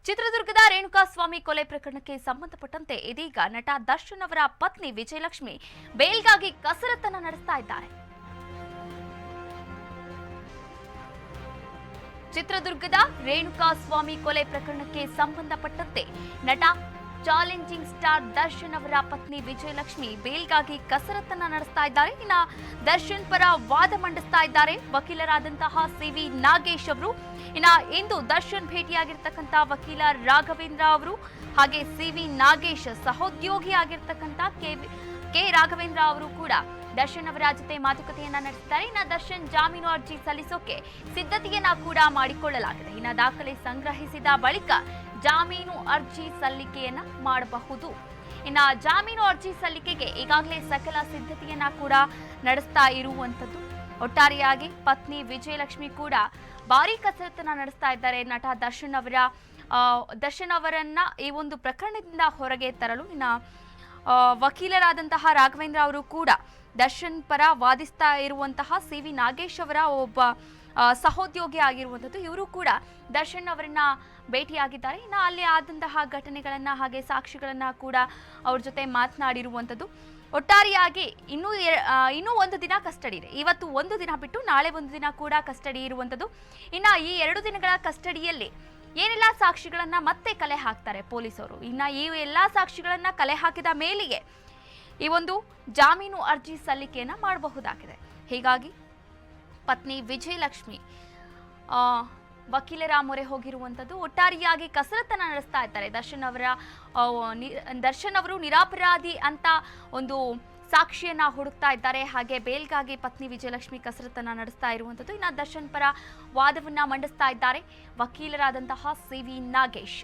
ಚಿತ್ರದುರ್ಗದ ರೇಣುಕಾಸ್ವಾಮಿ ಕೊಲೆ ಪ್ರಕರಣಕ್ಕೆ ಸಂಬಂಧಪಟ್ಟಂತೆ ಇದೀಗ ನಟ ದರ್ಶನ್ ಅವರ ಪತ್ನಿ ವಿಜಯಲಕ್ಷ್ಮಿ ಬೇಲ್ಗಾಗಿ ಕಸರತ್ತನ್ನ ನಡೆಸ್ತಾ ಇದ್ದಾರೆ. ಚಿತ್ರದುರ್ಗದ ರೇಣುಕಾಸ್ವಾಮಿ ಕೊಲೆ ಪ್ರಕರಣಕ್ಕೆ ಸಂಬಂಧಪಟ್ಟಂತೆ ನಟ ಚಾಲೆಂಜಿಂಗ್ ಸ್ಟಾರ್ ದರ್ಶನ್ ಅವರ ಪತ್ನಿ ವಿಜಯಲಕ್ಷ್ಮಿ ಬೇಲ್ಗಾಗಿ ಕಸರತ್ತನ್ನ ನಡೆಸ್ತಾ ಇದ್ದಾರೆ. ಇನ್ನ ದರ್ಶನ್ ಪರ ವಾದ ಮಂಡಿಸ್ತಾ ಇದ್ದಾರೆ ವಕೀಲರಾದಂತಹ ಸಿವಿ ನಾಗೇಶ್ ಅವರು. ಇನ್ನ ಇಂದು ದರ್ಶನ್ ಭೇಟಿಯಾಗಿರ್ತಕ್ಕಂಥ ವಕೀಲ ರಾಘವೇಂದ್ರ ಅವರು ಹಾಗೆ ಸಿವಿ ನಾಗೇಶ್ ಸಹೋದ್ಯೋಗಿ ಆಗಿರ್ತಕ್ಕಂಥ ಕೆ ರಾಘವೇಂದ್ರ ಅವರು ಕೂಡ ದರ್ಶನ್ ಅವರ ಜೊತೆ ಮಾತುಕತೆಯನ್ನ ನಡೆಸಿದ್ದಾರೆ. ಇನ್ನ ದರ್ಶನ್ ಜಾಮೀನು ಅರ್ಜಿ ಸಲ್ಲಿಸೋಕೆ ಸಿದ್ಧತೆಯನ್ನ ಕೂಡ ಮಾಡಿಕೊಳ್ಳಲಾಗಿದೆ. ಇನ್ನ ದಾಖಲೆ ಸಂಗ್ರಹಿಸಿದ ಬಳಿಕ ಜಾಮೀನು ಅರ್ಜಿ ಸಲ್ಲಿಕೆಯನ್ನ ಮಾಡಬಹುದು. ಇನ್ನ ಜಾಮೀನು ಅರ್ಜಿ ಸಲ್ಲಿಕೆಗೆ ಈಗಾಗಲೇ ಸಕಲ ಸಿದ್ಧತೆಯನ್ನ ಕೂಡ ನಡೆಸ್ತಾ ಇರುವಂತದ್ದು. ಒಟ್ಟಾರೆಯಾಗಿ ಪತ್ನಿ ವಿಜಯಲಕ್ಷ್ಮಿ ಕೂಡ ಭಾರಿ ಕಸರತ್ತನ್ನ ನಡೆಸ್ತಾ ಇದ್ದಾರೆ. ನಟ ದರ್ಶನ್ ಅವರನ್ನ ಈ ಒಂದು ಪ್ರಕರಣದಿಂದ ಹೊರಗೆ ತರಲು ಇನ್ನ ವಕೀಲರಾದಂತಹ ರಾಘವೇಂದ್ರ ಅವರು ಕೂಡ ದರ್ಶನ್ ಪರ ವಾದಿಸ್ತಾ ಇರುವಂತಹ ಸಿವಿ ನಾಗೇಶ್ ಅವರ ಒಬ್ಬ ಸಹೋದ್ಯೋಗಿ ಆಗಿರುವಂಥದ್ದು. ಇವರು ಕೂಡ ದರ್ಶನ್ ಅವರನ್ನ ಭೇಟಿಯಾಗಿದ್ದಾರೆ. ಇನ್ನು ಅಲ್ಲಿ ಆದಂತಹ ಘಟನೆಗಳನ್ನ ಹಾಗೆ ಸಾಕ್ಷಿಗಳನ್ನ ಕೂಡ ಅವ್ರ ಜೊತೆ ಮಾತನಾಡಿರುವಂಥದ್ದು. ಒಟ್ಟಾರೆಯಾಗಿ ಇನ್ನೂ ಒಂದು ದಿನ ಕಸ್ಟಡಿ ಇದೆ. ಇವತ್ತು ಒಂದು ದಿನ ಬಿಟ್ಟು ನಾಳೆ ಒಂದು ದಿನ ಕೂಡ ಕಸ್ಟಡಿ ಇರುವಂಥದ್ದು. ಇನ್ನು ಈ 2 ದಿನಗಳ ಕಸ್ಟಡಿಯಲ್ಲಿ ಏನೆಲ್ಲ ಸಾಕ್ಷಿಗಳನ್ನ ಮತ್ತೆ ಕಲೆ ಹಾಕ್ತಾರೆ ಪೊಲೀಸರು. ಇನ್ನು ಈ ಎಲ್ಲ ಸಾಕ್ಷಿಗಳನ್ನ ಕಲೆ ಹಾಕಿದ ಮೇಲೆಯೇ ಈ ಒಂದು ಜಾಮೀನು ಅರ್ಜಿ ಸಲ್ಲಿಕೆಯನ್ನ ಮಾಡಬಹುದಾಗಿದೆ. ಹೀಗಾಗಿ ಪತ್ನಿ ವಿಜಯಲಕ್ಷ್ಮಿ ವಕೀಲರ ಮೊರೆ ಹೋಗಿರುವಂಥದ್ದು. ಒಟ್ಟಾರೆಯಾಗಿ ಕಸರತ್ತನ್ನ ನಡೆಸ್ತಾ ಇದ್ದಾರೆ. ದರ್ಶನ್ ಅವರು ನಿರಪರಾಧಿ ಅಂತ ಒಂದು ಸಾಕ್ಷಿಯನ್ನ ಹುಡುಕ್ತಾ ಇದ್ದಾರೆ. ಹಾಗೆ ಬೇಲ್ಗಾಗಿ ಪತ್ನಿ ವಿಜಯಲಕ್ಷ್ಮಿ ಕಸರತ್ತನ್ನ ನಡೆಸ್ತಾ ಇರುವಂಥದ್ದು. ಇನ್ನು ದರ್ಶನ್ ಪರ ವಾದವನ್ನ ಮಂಡಿಸ್ತಾ ಇದ್ದಾರೆ ವಕೀಲರಾದಂತಹ ಸಿವಿ ನಾಗೇಶ್.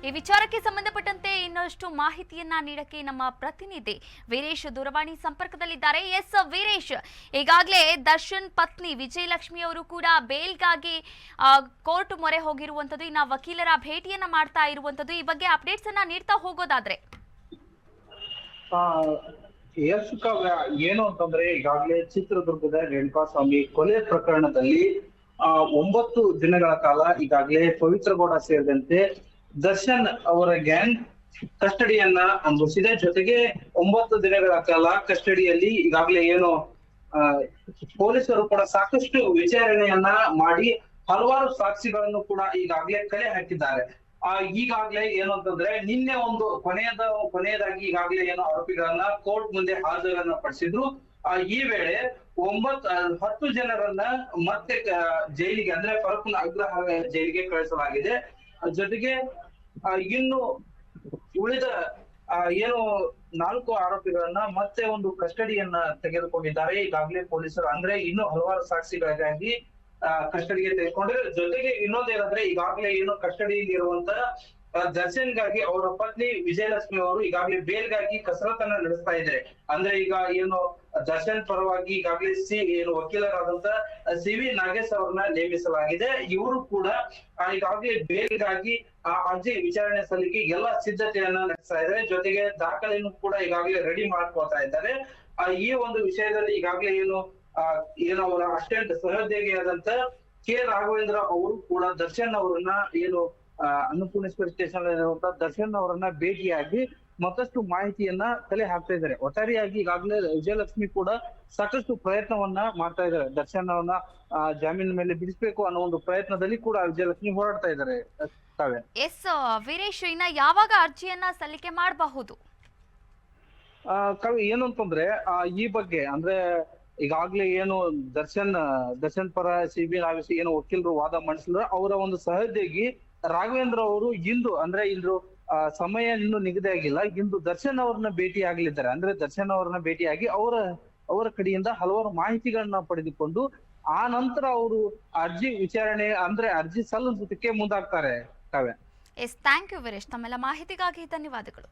ಈ ವಿಚಾರಕ್ಕೆ ಸಂಬಂಧಪಟ್ಟಂತೆ ಇನ್ನಷ್ಟು ಮಾಹಿತಿಯನ್ನ ನೀಡಕ್ಕೆ ನಮ್ಮ ಪ್ರತಿನಿಧಿ ವೀರೇಶ್ ದೂರವಾಣಿ ಸಂಪರ್ಕದಲ್ಲಿದ್ದಾರೆ. ಎಸ್ ವೀರೇಶ್, ಈಗಾಗಲೇ ದರ್ಶನ್ ಪತ್ನಿ ವಿಜಯಲಕ್ಷ್ಮಿ ಅವರು ಕೂಡ ಬೇಲ್ಗಾಗಿ ಕೋರ್ಟ್ ಮೊರೆ ಹೋಗಿರುವಂತದ್ದು, ಇನ್ನ ವಕೀಲರ ಭೇಟಿಯನ್ನ ಮಾಡ್ತಾ ಇರುವಂತದ್ದು. ಈ ಬಗ್ಗೆ ಅಪ್ಡೇಟ್ಸ್ ಅನ್ನ ನೀಡ್ತಾ ಹೋಗೋದಾದ್ರೆ ಏನು ಅಂತಂದ್ರೆ, ಈಗಾಗಲೇ ಚಿತ್ರದುರ್ಗದ ರೇಣುಕಾಸ್ವಾಮಿ ಕೊಲೆ ಪ್ರಕರಣದಲ್ಲಿ 9 ದಿನಗಳ ಕಾಲ ಈಗಾಗಲೇ ಪವಿತ್ರಗೌಡ ಸೇರಿದಂತೆ ದರ್ಶನ್ ಅವರ ಗ್ಯಾಂಗ್ ಕಸ್ಟಡಿಯನ್ನ ಅನುಭವಿಸಿದೆ. ಜೊತೆಗೆ 9 ದಿನಗಳ ಕಾಲ ಕಸ್ಟಡಿಯಲ್ಲಿ ಈಗಾಗಲೇ ಏನು ಪೊಲೀಸರು ಕೂಡ ಸಾಕಷ್ಟು ವಿಚಾರಣೆಯನ್ನ ಮಾಡಿ ಹಲವಾರು ಸಾಕ್ಷಿಗಳನ್ನು ಕೂಡ ಈಗಾಗಲೇ ಕಲೆ ಹಾಕಿದ್ದಾರೆ. ಈಗಾಗಲೇ ಏನು ಅಂತಂದ್ರೆ, ನಿನ್ನೆ ಒಂದು ಕೊನೆಯದಾಗಿ ಈಗಾಗಲೇ ಏನು ಆರೋಪಿಗಳನ್ನ ಕೋರ್ಟ್ ಮುಂದೆ ಹಾಜರನ್ನ ಪಡಿಸಿದ್ರು. ಈ ವೇಳೆ 10 ಜನರನ್ನ ಮತ್ತೆ ಜೈಲಿಗೆ ಅಂದ್ರೆ ಫರೂಕ್ನ ಅಗ್ರಹಾರ ಜೈಲಿಗೆ ಕಳಿಸಲಾಗಿದೆ. ಜೊತೆಗೆ ಇನ್ನು ಉಳಿದ ಏನು 4 ಆರೋಪಿಗಳನ್ನ ಮತ್ತೆ ಒಂದು ಕಸ್ಟಡಿಯನ್ನ ತೆಗೆದುಕೊಂಡಿದ್ದಾರೆ ಈಗಾಗಲೇ ಪೊಲೀಸರು. ಅಂದ್ರೆ ಇನ್ನು ಹಲವಾರು ಸಾಕ್ಷಿಗಳಿಗಾಗಿ ಕಸ್ಟಡಿಗೆ ತೆಗೆದುಕೊಂಡಿದ್ದಾರೆ. ಜೊತೆಗೆ ಇನ್ನೊಂದೇನಂದ್ರೆ, ಈಗಾಗಲೇ ಏನು ಕಸ್ಟಡಿಯಲ್ಲಿ ಇರುವಂತ ದರ್ಶನ್ಗಾಗಿ ಅವರ ಪತ್ನಿ ವಿಜಯಲಕ್ಷ್ಮಿ ಅವರು ಈಗಾಗಲೇ ಬೇಲ್ಗಾಗಿ ಕಸರತ್ತನ್ನ ನಡೆಸ್ತಾ ಇದ್ದಾರೆ. ಅಂದ್ರೆ ಈಗ ಏನು ದರ್ಶನ್ ಪರವಾಗಿ ಈಗಾಗಲೇ ಏನು ವಕೀಲರಾದಂತ ಸಿವಿ ನಾಗೇಶ್ ಅವರನ್ನ ನೇಮಿಸಲಾಗಿದೆ. ಇವರು ಕೂಡ ಈಗಾಗಲೇ ಬೇಲ್ಗಾಗಿ ಅರ್ಜಿ ವಿಚಾರಣೆ ಸಲ್ಲಿಕೆ ಎಲ್ಲ ಸಿದ್ಧತೆಯನ್ನ ನಡೆಸ್ತಾ ಇದ್ದಾರೆ. ಜೊತೆಗೆ ದಾಖಲೆಯನ್ನು ಕೂಡ ಈಗಾಗಲೇ ರೆಡಿ ಮಾಡ್ಕೊಳ್ತಾ ಇದ್ದಾರೆ. ಈ ಒಂದು ವಿಷಯದಲ್ಲಿ ಈಗಾಗಲೇ ಏನು ಅವರ ಅಸಿಸ್ಟೆಂಟ್ ಸಹೋದ್ಯೋಗಿಯಾದಂತ ಕೆ ರಾಘವೇಂದ್ರ ಅವರು ಕೂಡ ದರ್ಶನ್ ಅವರನ್ನ ಏನು ಅನ್ನಪೂರ್ಣೇಶ್ವರಿ ಸ್ಟೇಷನ್ ಇರುವಂತಹ ದರ್ಶನ್ ಅವರನ್ನ ಭೇಟಿಯಾಗಿ ಮತ್ತಷ್ಟು ಮಾಹಿತಿಯನ್ನ ಕಲೆ ಹಾಕ್ತಾ ಇದ್ದಾರೆ. ಒಟ್ಟಾರೆಯಾಗಿ ಈಗಾಗಲೇ ವಿಜಯಲಕ್ಷ್ಮಿ ಕೂಡ ಸಾಕಷ್ಟು ಪ್ರಯತ್ನವನ್ನ ಮಾಡ್ತಾ ಇದ್ದಾರೆ. ದರ್ಶನ್ ಅವರನ್ನ ಜಾಮೀನ್ ಮೇಲೆ ಬಿಡಿಸ್ಬೇಕು ಅನ್ನೋ ಒಂದು ಪ್ರಯತ್ನದಲ್ಲಿ ಕೂಡ ವಿಜಯಲಕ್ಷ್ಮಿ ಹೋರಾಡ್ತಾ ಇದ್ದಾರೆ. ಎಸ್ ವೀರೇಶ್, ಇನ್ನ ಯಾವಾಗ ಅರ್ಜಿಯನ್ನ ಸಲ್ಲಿಕೆ ಮಾಡಬಹುದು? ಏನು ಅಂತಂದ್ರೆ, ಈ ಬಗ್ಗೆ ಅಂದ್ರೆ ಈಗಾಗ್ಲೇ ಏನು ದರ್ಶನ್ ಪರ ಸಿಬಿ ನಾಗೇಶ್ ಏನು ವಕೀಲರು ವಾದ ಮಂಡಿಸಿದ್ರು, ಅವರ ಒಂದು ಸಹೋದ್ಯೋಗಿ ರಾಘವೇಂದ್ರ ಅವರು ಇಂದು ಸಮಯ ಇನ್ನೂ ನಿಗದಿ ಆಗಿಲ್ಲ, ಇಂದು ದರ್ಶನ್ ಅವ್ರನ್ನ ಭೇಟಿ ಆಗ್ಲಿದ್ದಾರೆ. ಅಂದ್ರೆ ದರ್ಶನ್ ಅವ್ರನ್ನ ಭೇಟಿಯಾಗಿ ಅವರ ಕಡೆಯಿಂದ ಹಲವಾರು ಮಾಹಿತಿಗಳನ್ನ ಪಡೆದುಕೊಂಡು ಆ ನಂತರ ಅವರು ಅರ್ಜಿ ವಿಚಾರಣೆ ಅಂದ್ರೆ ಅರ್ಜಿ ಸಲ್ಲಿಸೋದಕ್ಕೆ ಮುಂದಾಗ್ತಾರೆ. Yes, thank you Veeresh. ತಮ್ಮೆಲ್ಲ ಮಾಹಿತಿಗಾಗಿ ಧನ್ಯವಾದಗಳು.